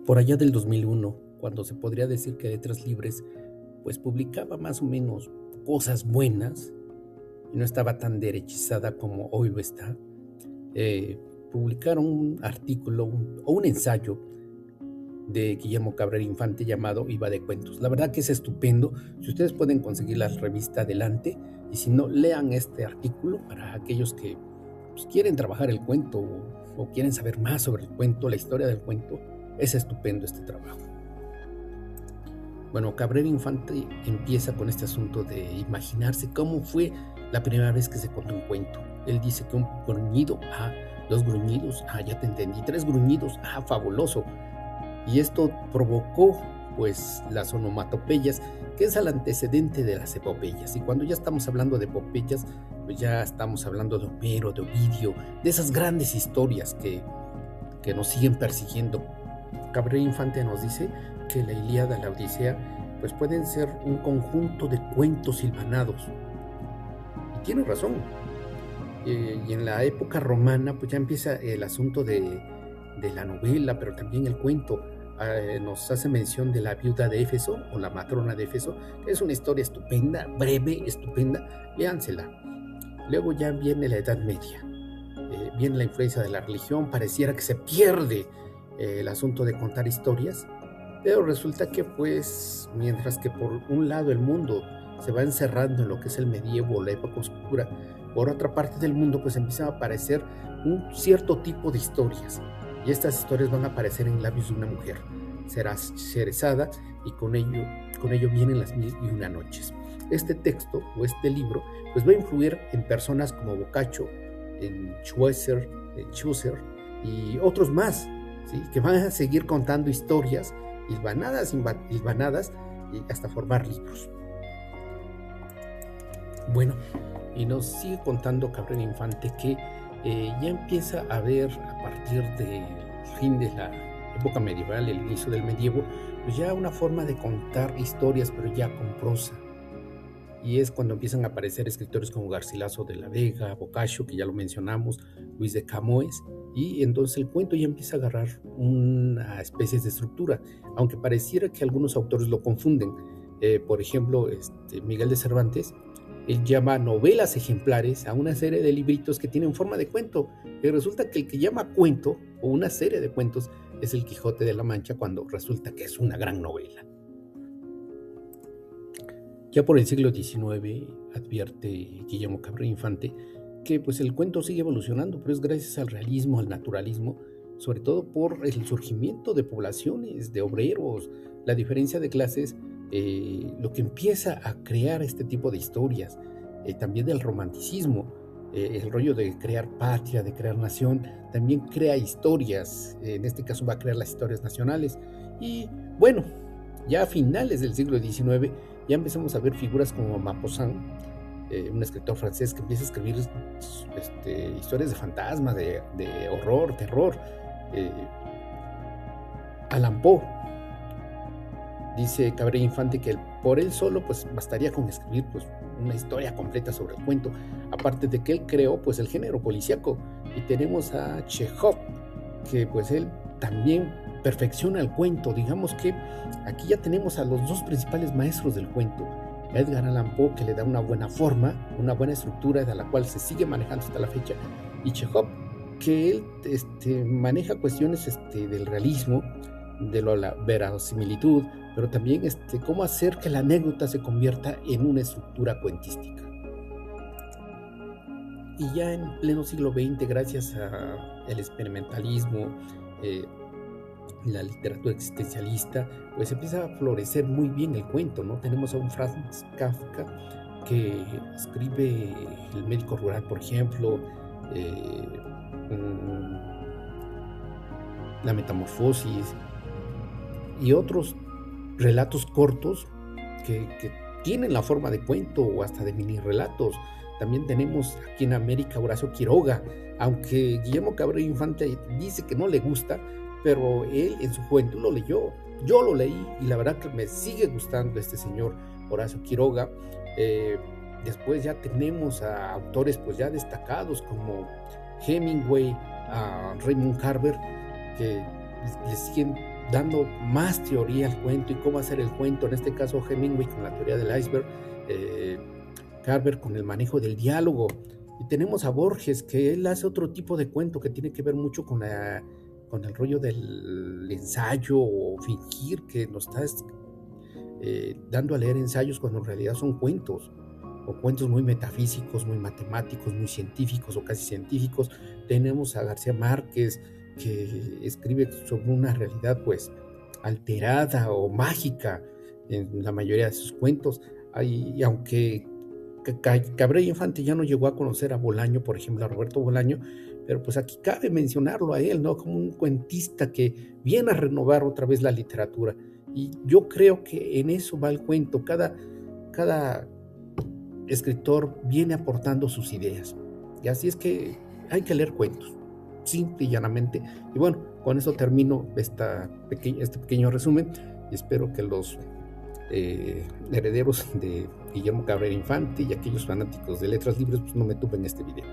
Por allá del 2001, cuando se podría decir que Letras Libres, pues publicaba más o menos cosas buenas y no estaba tan derechizada como hoy lo está, publicaron un artículo o un ensayo de Guillermo Cabrera Infante llamado Iba de Cuentos. La verdad que es estupendo. Si ustedes pueden conseguir la revista adelante, y si no, lean este artículo para aquellos que pues, quieren trabajar el cuento o quieren saber más sobre el cuento, la historia del cuento. Es estupendo este trabajo. Bueno, Cabrera Infante empieza con este asunto de imaginarse cómo fue la primera vez que se contó un cuento. Él dice que un gruñido, dos gruñidos, ya te entendí, tres gruñidos, fabuloso. Y esto provocó, pues, las onomatopeyas, que es el antecedente de las epopeyas. Y cuando ya estamos hablando de epopeyas, pues ya estamos hablando de Homero, de Ovidio, de esas grandes historias que nos siguen persiguiendo. Cabrera Infante nos dice que la Ilíada, la Odisea, pues pueden ser un conjunto de cuentos silvanados. Y tiene razón. Y en la época romana, pues ya empieza el asunto de la novela, pero también el cuento. Nos hace mención de la viuda de Éfeso, o la matrona de Éfeso, que es una historia estupenda, breve, estupenda. Léansela. Luego ya viene la Edad Media. Viene la influencia de la religión, pareciera que se pierde el asunto de contar historias, pero resulta que pues mientras que por un lado el mundo se va encerrando en lo que es el medievo, la época oscura, por otra parte del mundo pues empiezan a aparecer un cierto tipo de historias, y estas historias van a aparecer en labios de una mujer. Será Sherezada, y con ello vienen las 1001 noches. Este texto o este libro pues va a influir en personas como Boccaccio, en Chaucer, y otros más, ¿sí? Que van a seguir contando historias hilvanadas y hasta formar libros. Bueno, y nos sigue contando Cabrera Infante que ya empieza a ver a partir del fin de la época medieval, el inicio del medievo, pues ya una forma de contar historias, pero ya con prosa. Y es cuando empiezan a aparecer escritores como Garcilaso de la Vega, Boccaccio, que ya lo mencionamos, Luis de Camões, y entonces el cuento ya empieza a agarrar una especie de estructura, aunque pareciera que algunos autores lo confunden. Por ejemplo, Miguel de Cervantes, él llama novelas ejemplares a una serie de libritos que tienen forma de cuento, y resulta que el que llama cuento o una serie de cuentos es el Quijote de la Mancha, cuando resulta que es una gran novela. Ya por el siglo XIX advierte Guillermo Cabrera Infante que pues el cuento sigue evolucionando, pero es gracias al realismo, al naturalismo, sobre todo por el surgimiento de poblaciones, de obreros, la diferencia de clases, lo que empieza a crear este tipo de historias, también del romanticismo, el rollo de crear patria, de crear nación, también crea historias, en este caso va a crear las historias nacionales. Y bueno, ya a finales del siglo XIX ya empezamos a ver figuras como Maupassant, un escritor francés que empieza a escribir historias de fantasmas, de horror, terror. Allan Poe, dice Cabrera Infante que por él solo pues bastaría con escribir pues una historia completa sobre el cuento, aparte de que él creó pues el género policíaco. Y tenemos a Chekhov, que pues él también perfecciona el cuento. Digamos que aquí ya tenemos a los dos principales maestros del cuento: Edgar Allan Poe, que le da una buena forma, una buena estructura de la cual se sigue manejando hasta la fecha, y Chekhov, que él maneja cuestiones del realismo, de la verosimilitud, pero también cómo hacer que la anécdota se convierta en una estructura cuentística. Y ya en pleno siglo XX, gracias al experimentalismo, la literatura existencialista, pues empieza a florecer muy bien el cuento, ¿no? Tenemos a un Franz Kafka que escribe El médico rural, por ejemplo, La metamorfosis, y otros relatos cortos que tienen la forma de cuento o hasta de mini relatos. También tenemos aquí en América Horacio Quiroga, aunque Guillermo Cabrera Infante dice que no le gusta, pero él en su juventud lo leyó. Yo lo leí y la verdad que me sigue gustando este señor Horacio Quiroga. Después ya tenemos a autores pues ya destacados como Hemingway, a Raymond Carver, que le siguen dando más teoría al cuento y cómo hacer el cuento, en este caso Hemingway con la teoría del iceberg, eh, Carver con el manejo del diálogo, y tenemos a Borges, que él hace otro tipo de cuento que tiene que ver mucho con el rollo del ensayo o fingir que nos está dando a leer ensayos cuando en realidad son cuentos, o cuentos muy metafísicos, muy matemáticos, muy científicos o casi científicos. Tenemos a García Márquez, que escribe sobre una realidad pues alterada o mágica en la mayoría de sus cuentos. Y aunque Cabrera Infante ya no llegó a conocer a Bolaño, por ejemplo, a Roberto Bolaño, pero pues aquí cabe mencionarlo a él, ¿no? Como un cuentista que viene a renovar otra vez la literatura. Y yo creo que en eso va el cuento. Cada escritor viene aportando sus ideas. Y así es que hay que leer cuentos, simple y llanamente. Y bueno, con eso termino este pequeño resumen y espero que los herederos de Guillermo Cabrera Infante y aquellos fanáticos de letras libres pues no me tumben este video.